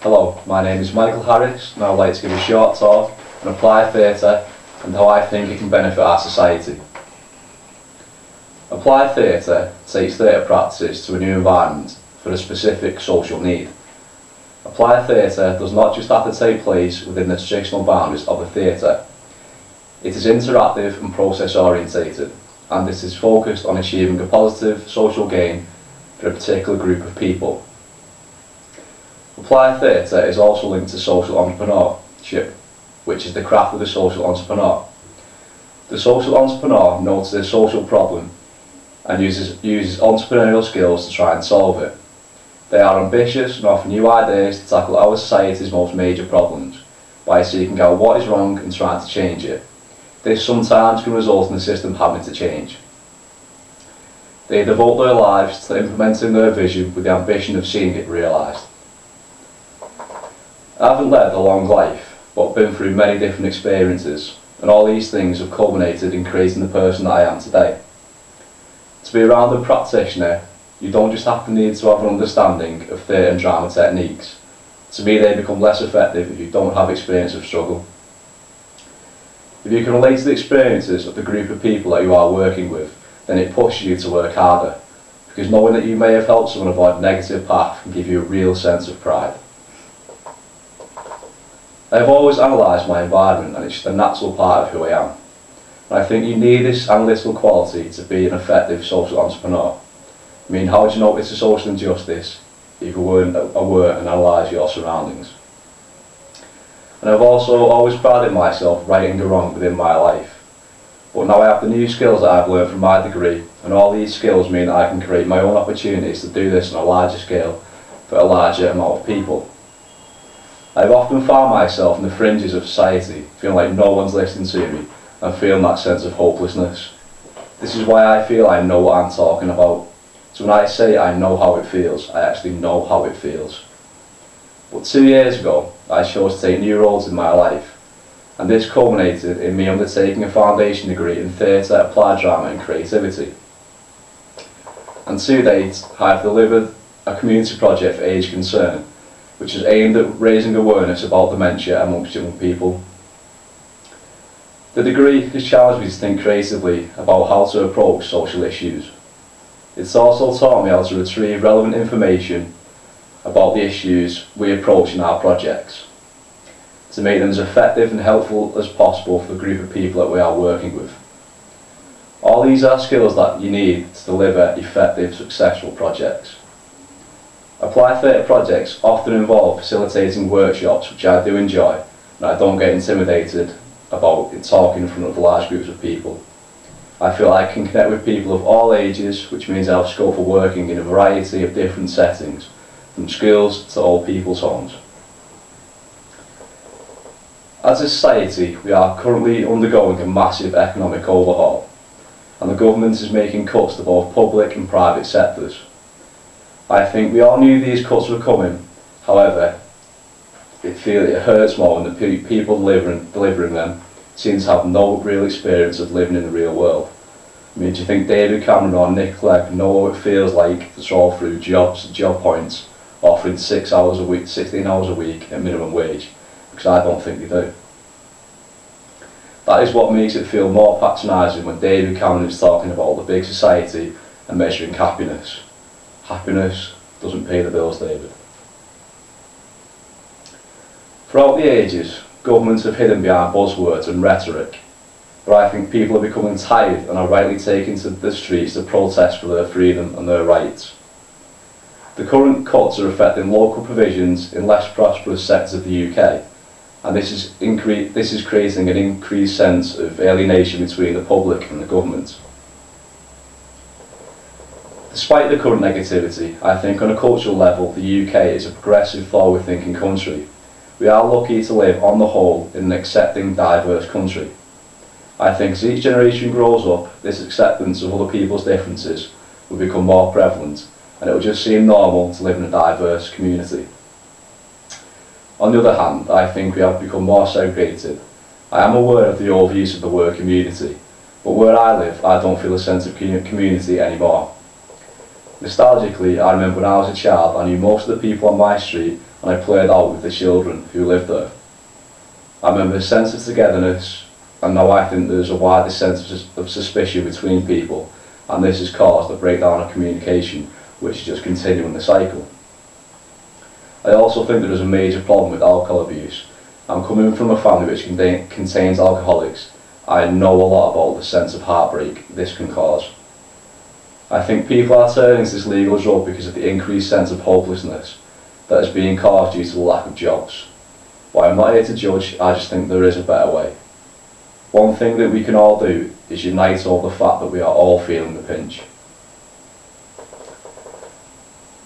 Hello, my name is Michael Harris and I would like to give a short talk on applied theatre and how I think it can benefit our society. Applied theatre takes theatre practices to a new environment for a specific social need. Applied theatre does not just have to take place within the traditional boundaries of a theatre. It is interactive and process orientated, and it is focused on achieving a positive social gain for a particular group of people. Applied theatre is also linked to social entrepreneurship, which is the craft of the social entrepreneur. The social entrepreneur notes a social problem and uses entrepreneurial skills to try and solve it. They are ambitious and offer new ideas to tackle our society's most major problems by seeking out what is wrong and trying to change it. This sometimes can result in the system having to change. They devote their lives to implementing their vision with the ambition of seeing it realised. I haven't led a long life, but been through many different experiences, and all these things have culminated in creating the person that I am today. To be a rounded practitioner, you don't just have to need to have an understanding of theatre and drama techniques. To me, they become less effective if you don't have experience of struggle. If you can relate to the experiences of the group of people that you are working with, then it pushes you to work harder, because knowing that you may have helped someone avoid a negative path can give you a real sense of pride. I have always analysed my environment, and it's just a natural part of who I am. And I think you need this analytical quality to be an effective social entrepreneur. I mean, how would you notice a social injustice if you weren't aware and analyse your surroundings? And I've also always prided myself righting the wrong within my life. But now I have the new skills that I've learned from my degree, and all these skills mean that I can create my own opportunities to do this on a larger scale for a larger amount of people. I've often found myself in the fringes of society, feeling like no one's listening to me and feeling that sense of hopelessness. This is why I feel I know what I'm talking about. So when I say I know how it feels, I actually know how it feels. But 2 years ago, I chose to take new roles in my life, and this culminated in me undertaking a foundation degree in theatre, applied drama and creativity. And to date, I've delivered a community project for Age Concern, which is aimed at raising awareness about dementia amongst young people. The degree has challenged me to think creatively about how to approach social issues. It's also taught me how to retrieve relevant information about the issues we approach in our projects, to make them as effective and helpful as possible for the group of people that we are working with. All these are skills that you need to deliver effective, successful projects. Applied theatre projects often involve facilitating workshops, which I do enjoy, and I don't get intimidated about talking in front of large groups of people. I feel I can connect with people of all ages, which means I have scope for working in a variety of different settings, from schools to old people's homes. As a society, we are currently undergoing a massive economic overhaul, and the government is making cuts to both public and private sectors. I think we all knew these cuts were coming. However, it hurts more when the people delivering them seem to have no real experience of living in the real world. I mean, do you think David Cameron or Nick Clegg know what it feels like to trawl through job points, offering 16 hours a week at minimum wage? Because I don't think they do. That is what makes it feel more patronising when David Cameron is talking about the big society and measuring happiness. Happiness doesn't pay the bills, David. Throughout the ages, governments have hidden behind buzzwords and rhetoric, but I think people are becoming tired and are rightly taking to the streets to protest for their freedom and their rights. The current cuts are affecting local provisions in less prosperous sectors of the UK, and this is creating an increased sense of alienation between the public and the government. Despite the current negativity, I think on a cultural level the UK is a progressive, forward-thinking country. We are lucky to live, on the whole, in an accepting, diverse country. I think as each generation grows up, this acceptance of other people's differences will become more prevalent, and it will just seem normal to live in a diverse community. On the other hand, I think we have become more segregated. I am aware of the overuse of the word community, but where I live, I don't feel a sense of community anymore. Nostalgically, I remember when I was a child, I knew most of the people on my street and I played out with the children who lived there. I remember a sense of togetherness, and now I think there's a wider sense of suspicion between people, and this has caused a breakdown of communication, which is just continuing the cycle. I also think there is a major problem with alcohol abuse. I'm coming from a family which contains alcoholics. I know a lot about the sense of heartbreak this can cause. I think people are turning to this legal drug because of the increased sense of hopelessness that is being caused due to the lack of jobs. But I'm not here to judge, I just think there is a better way. One thing that we can all do is unite over the fact that we are all feeling the pinch.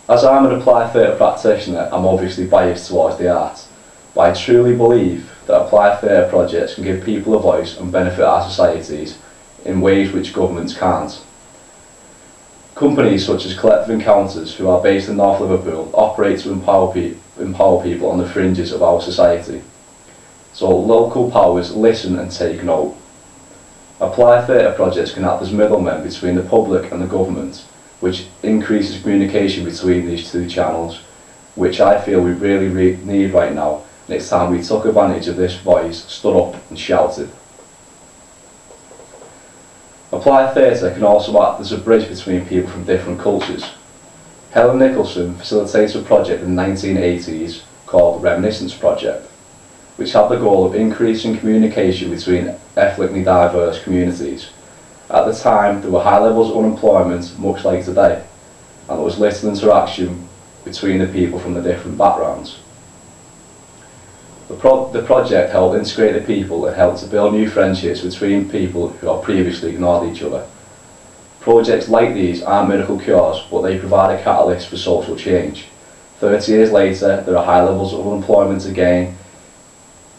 As I'm an applied theatre practitioner, I'm obviously biased towards the arts, but I truly believe that applied theatre projects can give people a voice and benefit our societies in ways which governments can't. Companies such as Collective Encounters, who are based in North Liverpool, operate to empower people on the fringes of our society. So local powers listen and take note. Applied theatre projects can act as middlemen between the public and the government, which increases communication between these two channels, which I feel we really need right now, and it's time we took advantage of this voice, stood up and shouted. Applied theatre can also act as a bridge between people from different cultures. Helen Nicholson facilitated a project in the 1980s called the Reminiscence Project, which had the goal of increasing communication between ethnically diverse communities. At the time, there were high levels of unemployment, much like today, and there was little interaction between the people from the different backgrounds. The project helped integrate the people and helped to build new friendships between people who had previously ignored each other. Projects like these aren't miracle cures, but they provide a catalyst for social change. 30 years later, there are high levels of unemployment again.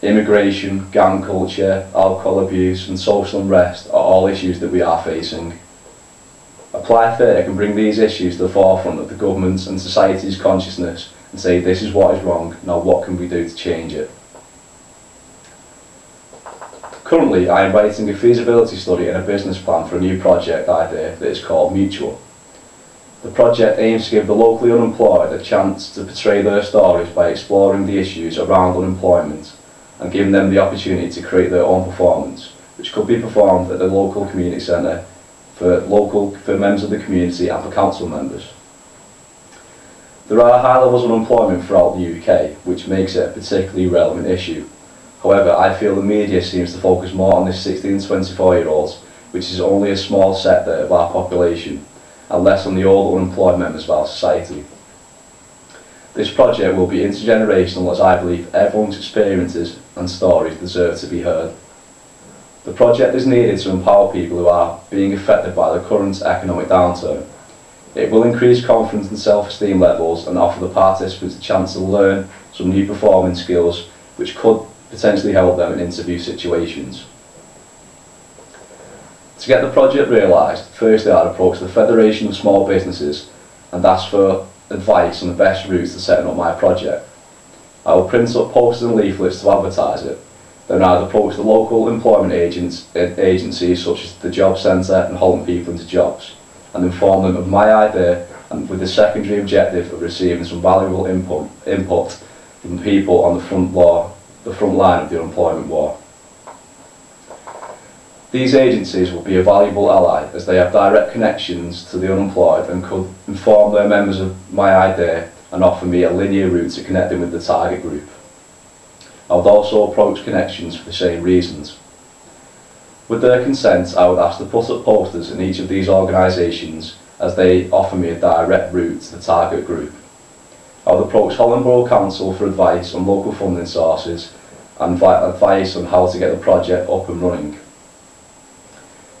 Immigration, gang culture, alcohol abuse and social unrest are all issues that we are facing. Applied theatre can bring these issues to the forefront of the government's and society's consciousness and say this is what is wrong, now what can we do to change it? Currently, I am writing a feasibility study and a business plan for a new project idea that is called Mutual. The project aims to give the locally unemployed a chance to portray their stories by exploring the issues around unemployment and giving them the opportunity to create their own performance, which could be performed at the local community centre for members of the community and for council members. There are high levels of unemployment throughout the UK, which makes it a particularly relevant issue. However, I feel the media seems to focus more on the 16 to 24-year-olds, which is only a small sector of our population, and less on the older unemployed members of our society. This project will be intergenerational, as I believe everyone's experiences and stories deserve to be heard. The project is needed to empower people who are being affected by the current economic downturn. It will increase confidence and self-esteem levels and offer the participants a chance to learn some new performance skills which could potentially help them in interview situations. To get the project realised, firstly I'd approach the Federation of Small Businesses and ask for advice on the best routes to setting up my project. I will print up posters and leaflets to advertise it. Then I'd approach the local employment agencies such as the Job Centre and Holland People into Jobs and inform them of my idea, and with the secondary objective of receiving some valuable input from people on the front line of the unemployment war. These agencies will be a valuable ally as they have direct connections to the unemployed and could inform their members of my idea and offer me a linear route to connecting with the target group. I would also approach connections for the same reasons. With their consent, I would ask to put up posters in each of these organisations as they offer me a direct route to the target group. I would approach Holland Borough Council for advice on local funding sources and advice on how to get the project up and running.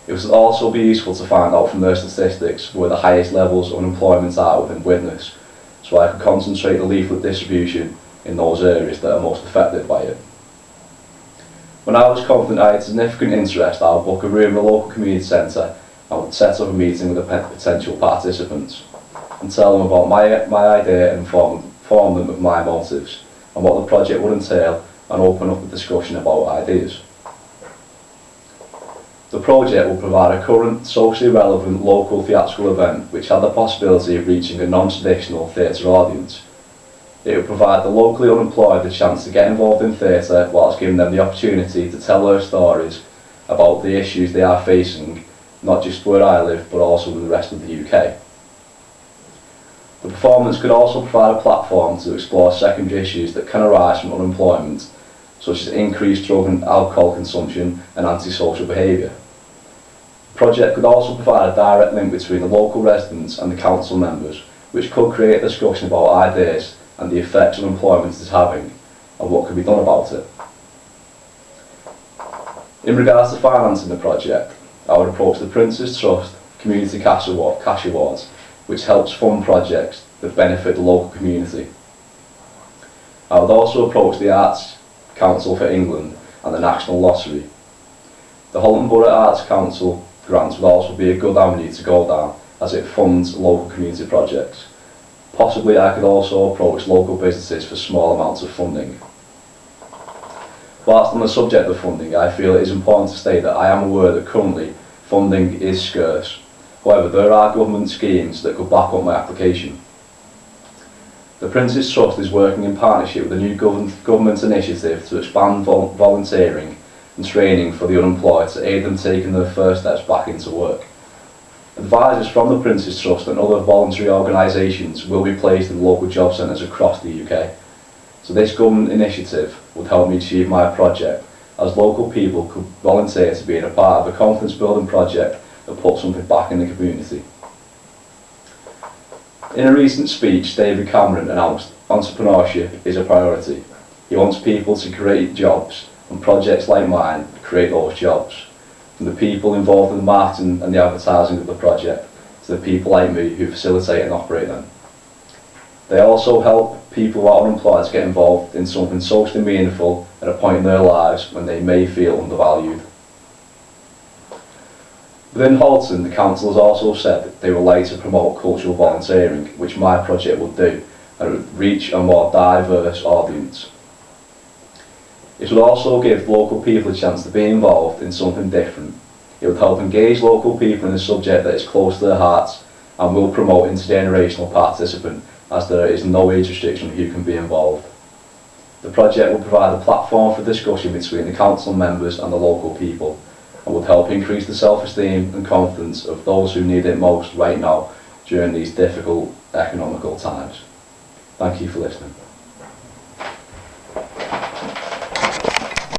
It would also be useful to find out from their statistics where the highest levels of unemployment are within Widnes, so I could concentrate the leaflet distribution in those areas that are most affected by it. When I was confident I had significant interest, I would book a room in the local community centre and would set up a meeting with the potential participants and tell them about my idea and inform them of my motives and what the project would entail and open up a discussion about ideas. The project will provide a current, socially relevant local theatrical event which had the possibility of reaching a non-traditional theatre audience. It will provide the locally unemployed the chance to get involved in theatre whilst giving them the opportunity to tell their stories about the issues they are facing, not just where I live but also in the rest of the UK. The performance could also provide a platform to explore secondary issues that can arise from unemployment, such as increased drug and alcohol consumption and antisocial behaviour. The project could also provide a direct link between the local residents and the council members, which could create a discussion about ideas and the effects unemployment is having and what can be done about it. In regards to financing the project, I would approach the Prince's Trust Community Cash Awards, which helps fund projects that benefit the local community. I would also approach the Arts Council for England and the National Lottery. The Holton Borough Arts Council grants would also be a good avenue to go down as it funds local community projects. Possibly I could also approach local businesses for small amounts of funding. Whilst on the subject of funding, I feel it is important to state that I am aware that currently funding is scarce. However, there are government schemes that could back up my application. The Prince's Trust is working in partnership with a new government initiative to expand volunteering and training for the unemployed to aid them taking their first steps back into work. Advisors from the Prince's Trust and other voluntary organisations will be placed in local job centres across the UK. So this government initiative would help me achieve my project, as local people could volunteer to be a part of a confidence building project that puts something back in the community. In a recent speech, David Cameron announced entrepreneurship is a priority. He wants people to create jobs, and projects like mine create those jobs. From the people involved in the marketing and the advertising of the project, to the people like me who facilitate and operate them. They also help people who are unemployed to get involved in something socially meaningful at a point in their lives when they may feel undervalued. Within Halton, the council has also said that they would like to promote cultural volunteering, which my project will do, and it would reach a more diverse audience. It would also give local people a chance to be involved in something different. It would help engage local people in a subject that is close to their hearts and will promote intergenerational participation, as there is no age restriction who can be involved. The project will provide a platform for discussion between the council members and the local people, and would help increase the self-esteem and confidence of those who need it most right now during these difficult economical times. Thank you for listening.